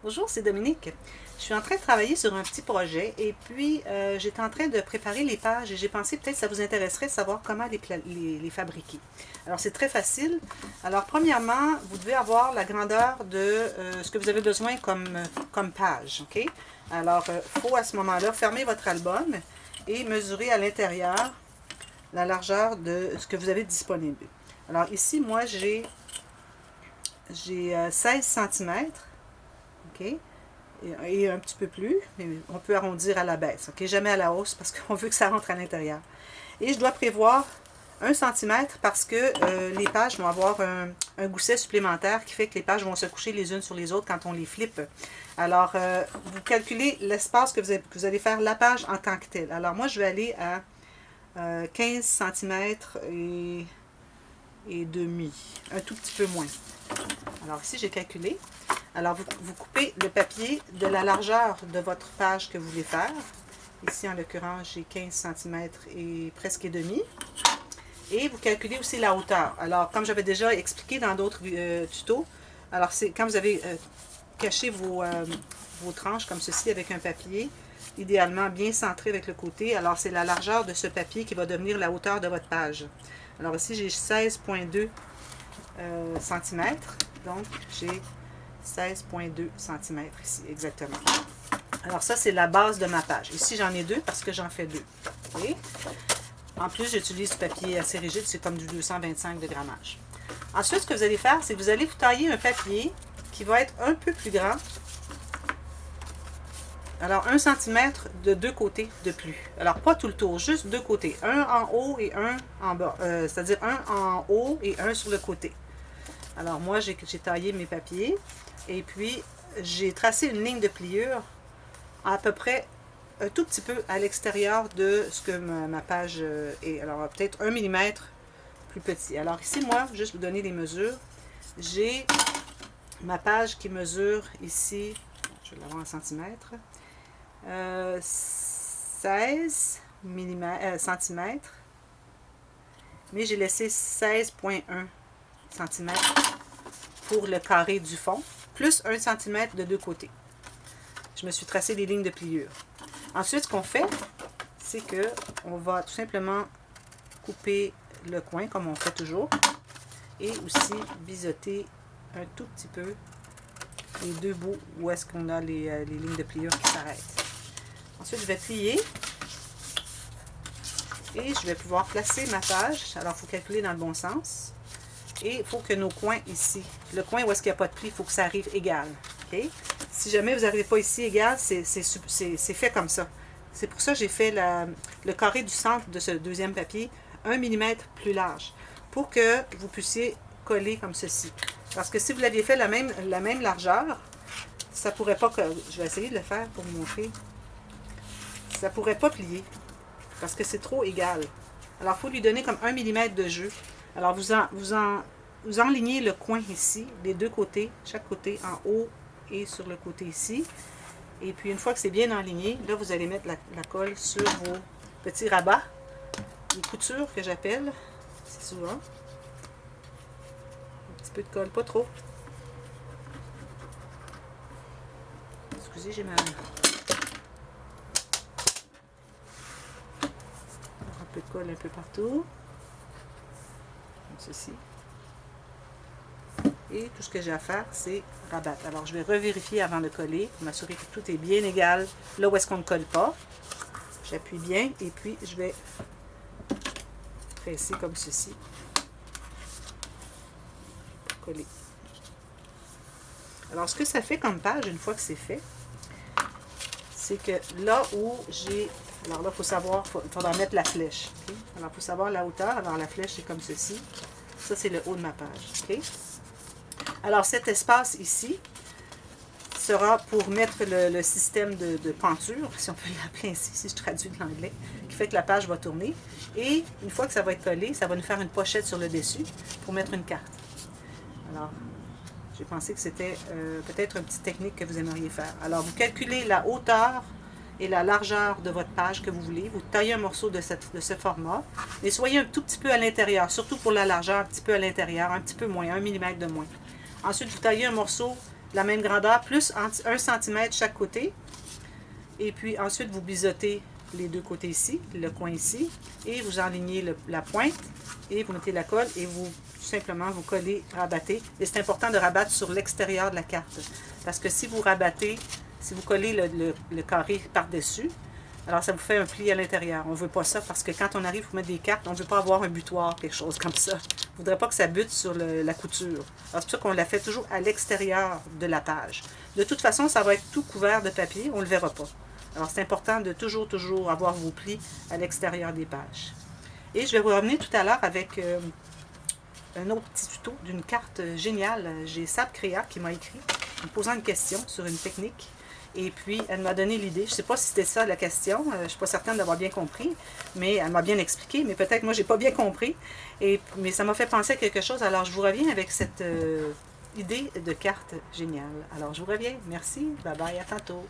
Bonjour, c'est Dominique. Je suis en train de travailler sur un petit projet et puis j'étais en train de préparer les pages et j'ai pensé peut-être que ça vous intéresserait de savoir comment les fabriquer. Alors c'est très facile. Alors premièrement, vous devez avoir la grandeur de ce que vous avez besoin comme page. OK? Alors il faut à ce moment-là fermer votre album et mesurer à l'intérieur la largeur de ce que vous avez disponible. Alors ici, moi j'ai 16 cm. OK? Et un petit peu plus, mais on peut arrondir à la baisse, ok? Jamais à la hausse parce qu'on veut que ça rentre à l'intérieur. Et je dois prévoir 1 cm parce que les pages vont avoir un gousset supplémentaire qui fait que les pages vont se coucher les unes sur les autres quand on les flippe. Alors, vous calculez l'espace que vous allez faire la page en tant que telle. Alors, moi, je vais aller à 15 cm et demi, un tout petit peu moins. Alors, ici, j'ai calculé. Alors, vous coupez le papier de la largeur de votre page que vous voulez faire. Ici, en l'occurrence, j'ai 15 cm et presque et demi. Et vous calculez aussi la hauteur. Alors, comme j'avais déjà expliqué dans d'autres tutos, alors c'est quand vous avez caché vos tranches comme ceci avec un papier, idéalement bien centré avec le côté, alors c'est la largeur de ce papier qui va devenir la hauteur de votre page. Alors ici, j'ai 16,2 cm. Donc, j'ai 16,2 cm ici, exactement. Alors ça, c'est la base de ma page. Ici, j'en ai deux parce que j'en fais deux. Okay? En plus, j'utilise du papier assez rigide, c'est comme du 225 de grammage. Ensuite, ce que vous allez faire, c'est que vous allez vous tailler un papier qui va être un peu plus grand. Alors, 1 cm de deux côtés de plus. Alors, pas tout le tour, juste deux côtés. Un en haut et un en bas. C'est-à-dire un en haut et un sur le côté. Alors, moi, j'ai taillé mes papiers. Et puis, j'ai tracé une ligne de pliure à peu près un tout petit peu à l'extérieur de ce que ma page est. Alors, peut-être 1 mm plus petit. Alors ici, moi, juste vous donner les mesures. J'ai ma page qui mesure ici, je vais l'avoir en centimètres, 16 cm, mais j'ai laissé 16,1 cm pour le carré du fond, plus 1 cm de deux côtés. Je me suis tracé des lignes de pliure. Ensuite, ce qu'on fait, c'est que on va tout simplement couper le coin, comme on fait toujours, et aussi biseauter un tout petit peu les deux bouts où est-ce qu'on a les lignes de pliure qui s'arrêtent. Ensuite, je vais plier et je vais pouvoir placer ma page. Alors, il faut calculer dans le bon sens. Et il faut que nos coins ici, le coin où est-ce qu'il n'y a pas de pli, il faut que ça arrive égal. Okay? Si jamais vous n'arrivez pas ici égal, c'est fait comme ça. C'est pour ça que j'ai fait le carré du centre de ce deuxième papier 1 mm plus large, pour que vous puissiez coller comme ceci. Parce que si vous l'aviez fait la même largeur, ça pourrait pas, je vais essayer de le faire pour vous montrer, ça pourrait pas plier, parce que c'est trop égal. Alors, il faut lui donner comme 1 mm de jeu. Alors, vous enlignez le coin ici, les deux côtés, chaque côté en haut et sur le côté ici. Et puis, une fois que c'est bien enligné, là, vous allez mettre la colle sur vos petits rabats, les coutures que j'appelle, c'est souvent. Un petit peu de colle, pas trop. Excusez, j'ai un peu de colle un peu partout. Comme ceci. Et tout ce que j'ai à faire, c'est rabattre. Alors, je vais revérifier avant de coller, pour m'assurer que tout est bien égal là où est-ce qu'on ne colle pas. J'appuie bien et puis je vais presser comme ceci pour coller. Alors, ce que ça fait comme page, une fois que c'est fait, c'est que là où j'ai... Alors là, il faut savoir, il faudra mettre la flèche. Okay? Alors, il faut savoir la hauteur. Alors, la flèche, c'est comme ceci. Ça, c'est le haut de ma page. Okay? Alors, cet espace ici sera pour mettre le système de penture, si on peut l'appeler ainsi, si je traduis de l'anglais, qui fait que la page va tourner. Et une fois que ça va être collé, ça va nous faire une pochette sur le dessus pour mettre une carte. Alors, j'ai pensé que c'était peut-être une petite technique que vous aimeriez faire. Alors, vous calculez la hauteur et la largeur de votre page que vous voulez. Vous taillez un morceau de ce format, mais soyez un tout petit peu à l'intérieur, surtout pour la largeur, un petit peu à l'intérieur, un petit peu moins, 1 mm de moins. Ensuite, vous taillez un morceau la même grandeur, plus 1 cm chaque côté. Et puis ensuite, vous biseautez les deux côtés ici, le coin ici, et vous enlignez la pointe, et vous mettez la colle, et vous, tout simplement, vous collez, rabattez. Et c'est important de rabattre sur l'extérieur de la carte, parce que si vous rabattez, si vous collez le carré par-dessus, alors ça vous fait un pli à l'intérieur. On ne veut pas ça, parce que quand on arrive pour mettre des cartes, on ne veut pas avoir un butoir, quelque chose comme ça. On ne voudrait pas que ça bute sur la couture. Alors c'est pour ça qu'on la fait toujours à l'extérieur de la page. De toute façon, ça va être tout couvert de papier, on ne le verra pas. Alors, c'est important de toujours avoir vos plis à l'extérieur des pages. Et je vais vous revenir tout à l'heure avec un autre petit tuto d'une carte géniale. J'ai Sab Créa qui m'a écrit en me posant une question sur une technique. Et puis, elle m'a donné l'idée. Je ne sais pas si c'était ça la question. Je ne suis pas certaine d'avoir bien compris. Mais elle m'a bien expliqué. Mais peut-être moi, je n'ai pas bien compris. Mais ça m'a fait penser à quelque chose. Alors, je vous reviens avec cette idée de carte géniale. Alors, je vous reviens. Merci. Bye bye. À tantôt.